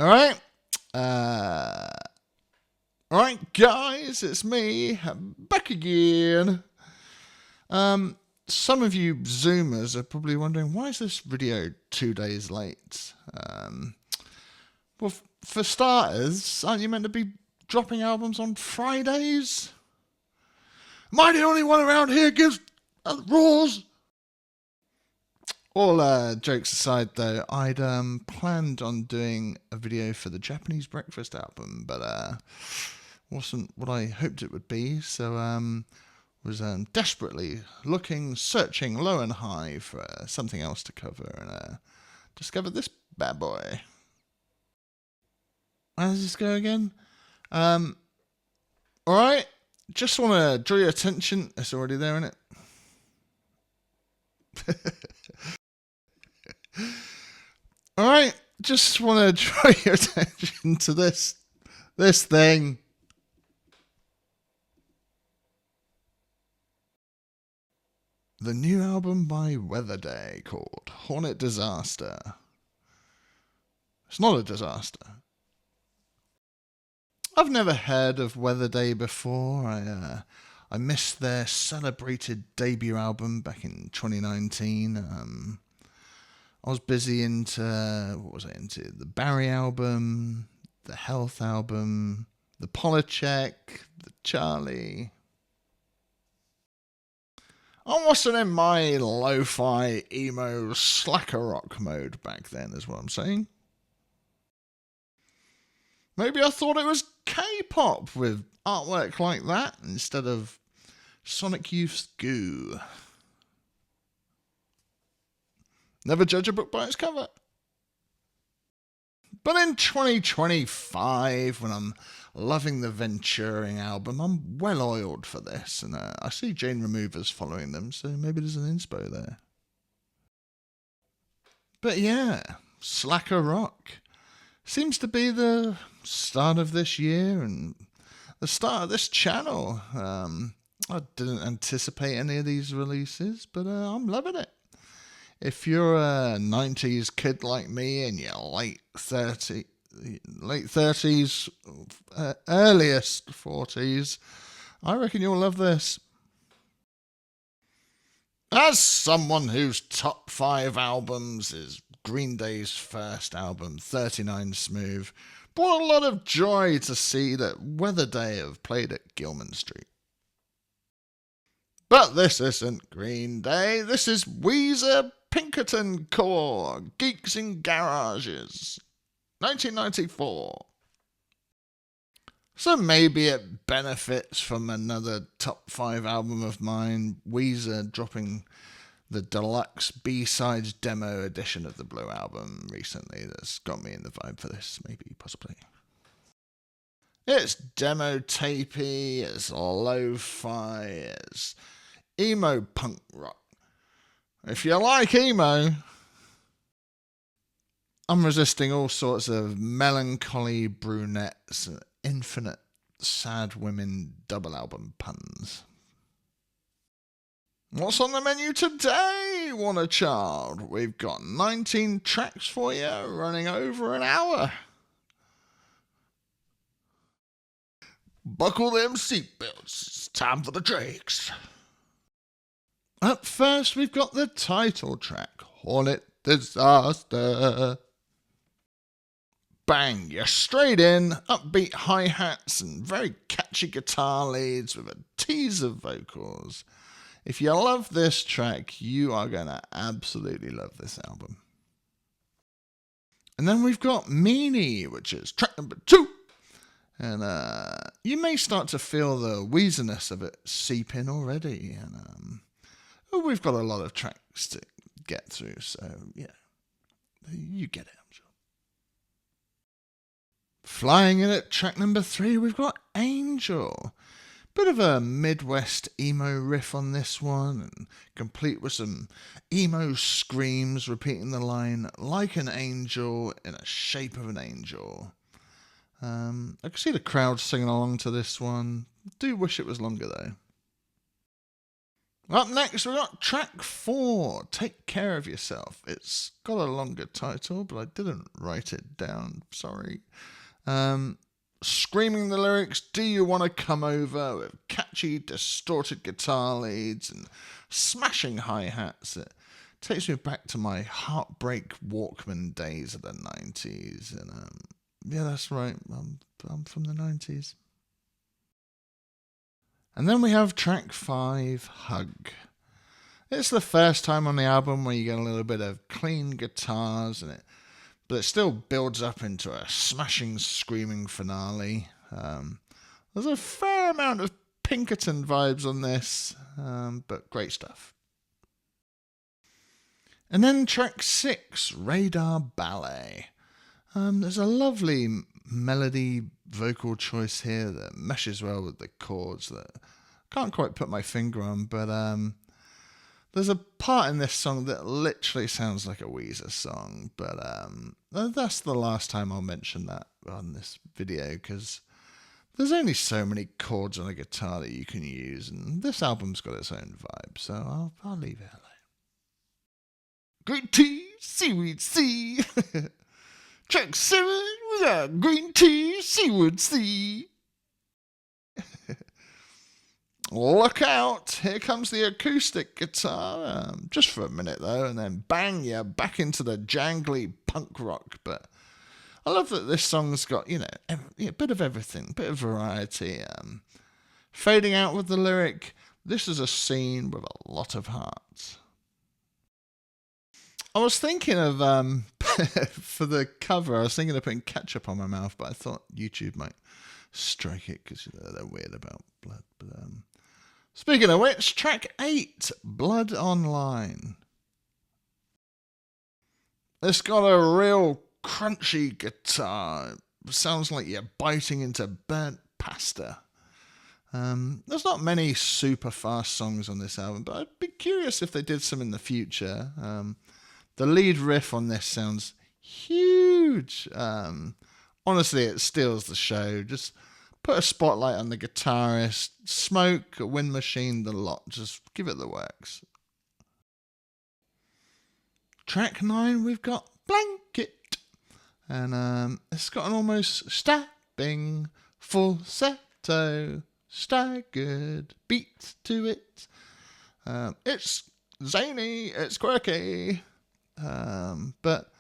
All right. Uh, all right, guys, it's me back again. Some of you Zoomers are probably wondering why is this video 2 days late? Well, for starters, aren't you meant to be dropping albums on Fridays? Am I the only one around here gives rules? All jokes aside, though, I'd planned on doing a video for the Japanese Breakfast album, but wasn't what I hoped it would be. So was desperately looking, searching low and high for something else to cover, and discovered this bad boy. How does this go again? All right, just want to draw your attention. It's already there, isn't it? All right, just want to draw your attention to this thing. The new album by Weatherday called Hornet Disaster. It's not a disaster. I've never heard of Weatherday before. I missed their celebrated debut album back in 2019. I was busy into, what was I into? The Barry album, the Health album, the Polachek, the Charlie. I wasn't in my lo-fi, emo, slacker rock mode back then, is what I'm saying. Maybe I thought it was K-pop with artwork like that instead of Sonic Youth's goo. Never judge a book by its cover. But in 2025, when I'm loving the Venturing album, I'm well oiled for this, and I see Jane Removers following them, so maybe there's an inspo there. But yeah, slacker rock seems to be the start of this year and the start of this channel. I didn't anticipate any of these releases, but I'm loving it. If you're a 90s kid like me in your late 30s, earliest 40s, I reckon you'll love this. As someone whose top 5 albums is Green Day's first album, 39 Smooth, brought a lot of joy to see that Weatherday have played at Gilman Street. But this isn't Green Day, this is Weezer Pinkerton Core, Geeks in Garages, 1994. So maybe it benefits from another top 5 album of mine, Weezer dropping the deluxe B-sides demo edition of the Blue album recently. That's got me in the vibe for this, maybe, possibly. It's demo tapey, it's lo-fi, it's emo punk rock. If you like emo, I'm resisting all sorts of melancholy brunettes and infinite sad women double album puns. What's on the menu today, Warner Child? We've got 19 tracks for you, running over an hour. Buckle them seatbelts, it's time for the tracks. Up first, we've got the title track, Hornet Disaster. Bang, you're straight in, upbeat hi-hats and very catchy guitar leads with a tease of vocals. If you love this track, you are going to absolutely love this album. And then we've got Meanie, which is track number 2. And you may start to feel the wheeziness of it seep in already. And we've got a lot of tracks to get through, so yeah, you get it, I'm sure. Flying in at track number 3, we've got Angel. Bit of a Midwest emo riff on this one, and complete with some emo screams repeating the line, like an angel in a shape of an angel. I can see the crowd singing along to this one. Do wish it was longer though. Up next, we've got track 4, Take Care of Yourself. It's got a longer title, but I didn't write it down, sorry. Screaming the lyrics, "Do you want to come over?" with catchy, distorted guitar leads and smashing hi-hats. It takes me back to my heartbreak Walkman days of the 90s. And yeah, that's right, I'm from the 90s. And then we have track 5, Hug. It's the first time on the album where you get a little bit of clean guitars in it, but it still builds up into a smashing, screaming finale. There's a fair amount of Pinkerton vibes on this, but great stuff. And then track 6, Radar Ballet. There's a lovely melody vocal choice here that meshes well with the chords that I can't quite put my finger on, but there's a part in this song that literally sounds like a Weezer song, but that's the last time I'll mention that on this video, because there's only so many chords on a guitar that you can use, and this album's got its own vibe, so I'll leave it alone. Green tea, seaweed sea. Track 7, we got green tea, seaweed sea. Look out, here comes the acoustic guitar. Just for a minute though, and then bang, you're back into the jangly punk rock. But I love that this song's got, a bit of everything, a bit of variety. Fading out with the lyric, "This is a scene with a lot of hearts." I was thinking of, for the cover, I was thinking of putting ketchup on my mouth, but I thought YouTube might strike it because they're weird about blood. But speaking of which, track 8, Blood Online. It's got a real crunchy guitar. It sounds like you're biting into burnt pasta. There's not many super fast songs on this album, but I'd be curious if they did some in the future. The lead riff on this sounds huge. Honestly, it steals the show. Just put a spotlight on the guitarist, smoke, a wind machine, the lot. Just give it the works. Track 9, we've got Blanket. And it's got an almost stabbing falsetto, staggered beat to it. It's zany, it's quirky. But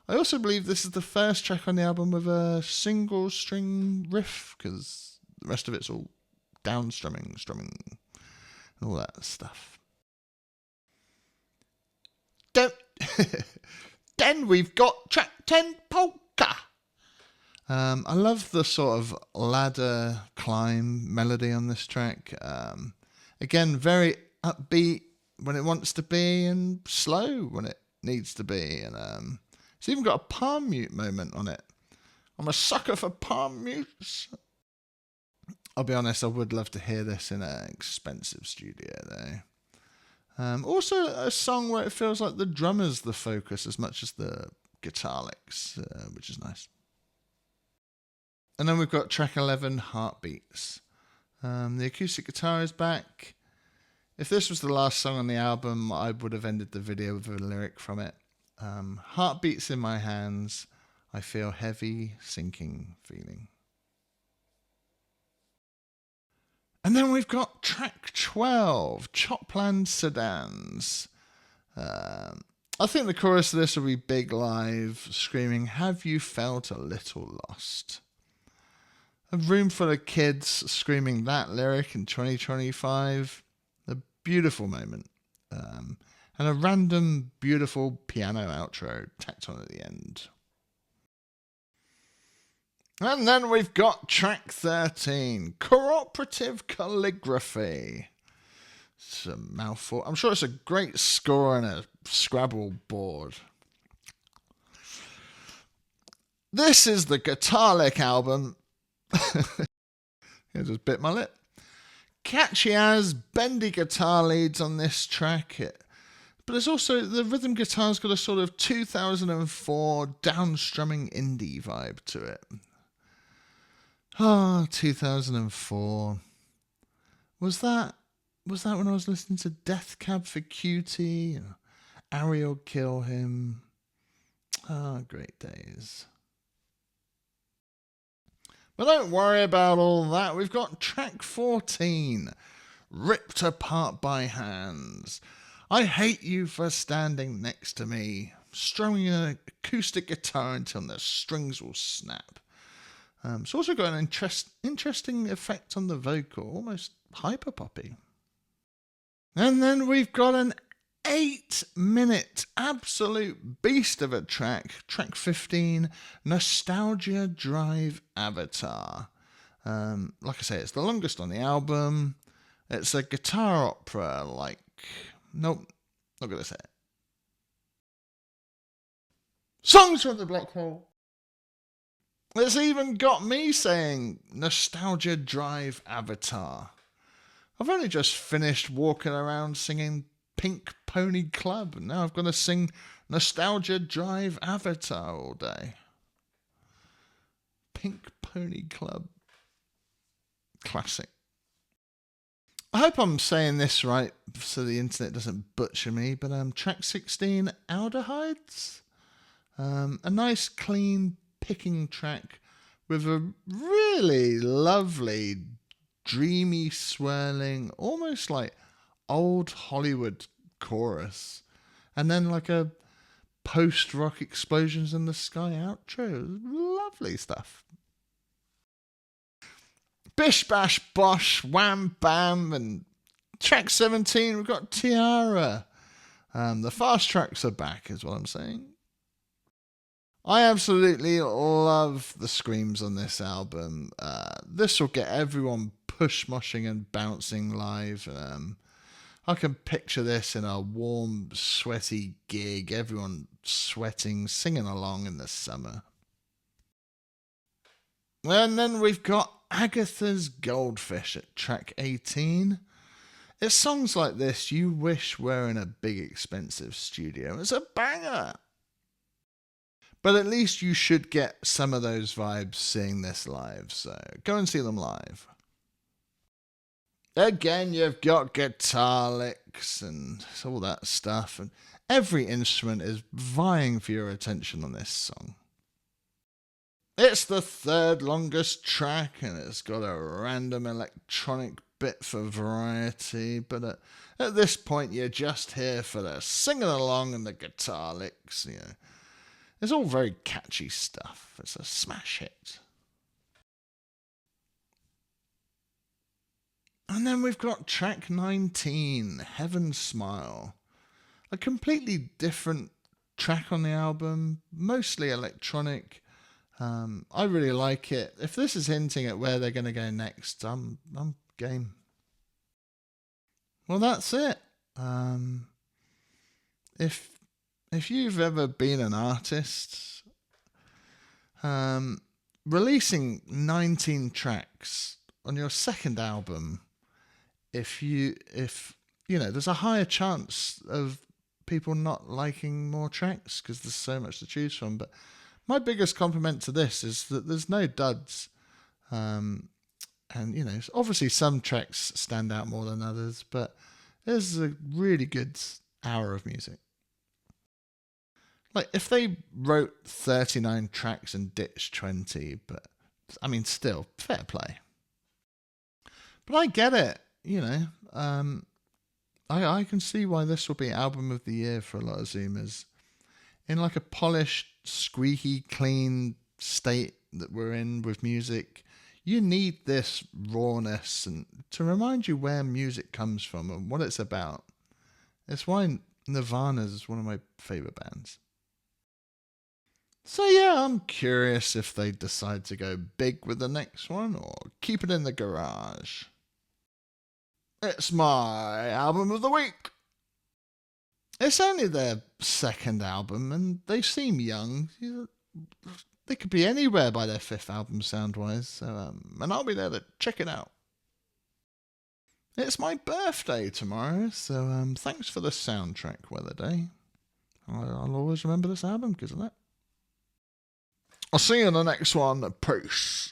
I also believe this is the first track on the album with a single string riff, because the rest of it's all downstrumming, strumming, and all that stuff. Then we've got track 10, Polka. I love the sort of ladder climb melody on this track. Again, very upbeat when it wants to be and slow when it needs to be. And it's even got a palm mute moment on it. I'm a sucker for palm mutes. I'll be honest, I would love to hear this in an expensive studio though. Also a song where it feels like the drummer's the focus as much as the guitar licks, which is nice. And then we've got track 11, Heartbeats. The acoustic guitar is back. If this was the last song on the album, I would have ended the video with a lyric from it. Heartbeats in my hands, I feel heavy, sinking feeling. And then we've got track 12, Chopland Sedans. I think the chorus of this will be big live, screaming, "Have you felt a little lost?" A room full of kids screaming that lyric in 2025. A beautiful moment. And a random, beautiful piano outro tacked on at the end. And then we've got track 13, Cooperative Calligraphy. It's a mouthful. I'm sure it's a great score on a Scrabble board. This is the Guitar Lick album. I just bit my lip. Catchy as bendy guitar leads on this track. But it's also, the rhythm guitar's got a sort of 2004 downstrumming indie vibe to it. 2004. Was that was that when I was listening to Death Cab for Cutie? Ariel Kill Him. Ah, great days. But don't worry about all that. We've got track 14, Ripped Apart by Hands. I hate you for standing next to me, strumming an acoustic guitar until the strings will snap. It's also got an interesting effect on the vocal, almost hyper-poppy. And then we've got an 8-minute absolute beast of a track 15, Nostalgia Drive Avatar. Like I say, it's the longest on the album. It's a guitar opera nope, not gonna say it. Songs from the Black Hole. It's even got me saying Nostalgia Drive Avatar. I've only just finished walking around singing Pink Pony Club, and now I've got to sing Nostalgia Drive Avatar all day. Pink Pony Club. Classic. I hope I'm saying this right so the internet doesn't butcher me, but track 16, Aldehydes. A nice, clean, picking track with a really lovely, dreamy, swirling, almost like old Hollywood chorus, and then like a post-rock explosions in the sky outro. Lovely stuff. Bish bash bosh wham bam, and track 17 we've got Tiara. The fast tracks are back is what I'm saying. I absolutely love the screams on this album. This will get everyone push moshing and bouncing live. I can picture this in a warm, sweaty gig, everyone sweating, singing along in the summer. And then we've got Agatha's Goldfish at track 18. It's songs like this you wish were in a big, expensive studio. It's a banger. But at least you should get some of those vibes seeing this live, so go and see them live. Again, you've got guitar licks and all that stuff, and every instrument is vying for your attention on this song. It's the third longest track, and it's got a random electronic bit for variety, but at this point you're just here for the singing along and the guitar licks. It's all very catchy stuff. It's a smash hit. And then we've got track 19, Heaven's Smile. A completely different track on the album, mostly electronic. I really like it. If this is hinting at where they're going to go next, I'm game. Well, that's it. If you've ever been an artist, releasing 19 tracks on your second album, if there's a higher chance of people not liking more tracks because there's so much to choose from. But my biggest compliment to this is that there's no duds. And, obviously some tracks stand out more than others, but this is a really good hour of music. Like, if they wrote 39 tracks and ditched 20, but, still, fair play. But I get it, I can see why this will be album of the year for a lot of Zoomers. In like a polished, squeaky, clean state that we're in with music, you need this rawness and to remind you where music comes from and what it's about. It's why Nirvana is one of my favourite bands. So yeah, I'm curious if they decide to go big with the next one or keep it in the garage. It's my album of the week. It's only their second album and they seem young. They could be anywhere by their fifth album sound-wise, so, and I'll be there to check it out. It's my birthday tomorrow, so thanks for the soundtrack, Weatherday. I'll always remember this album because of that. I'll see you in the next one. Peace.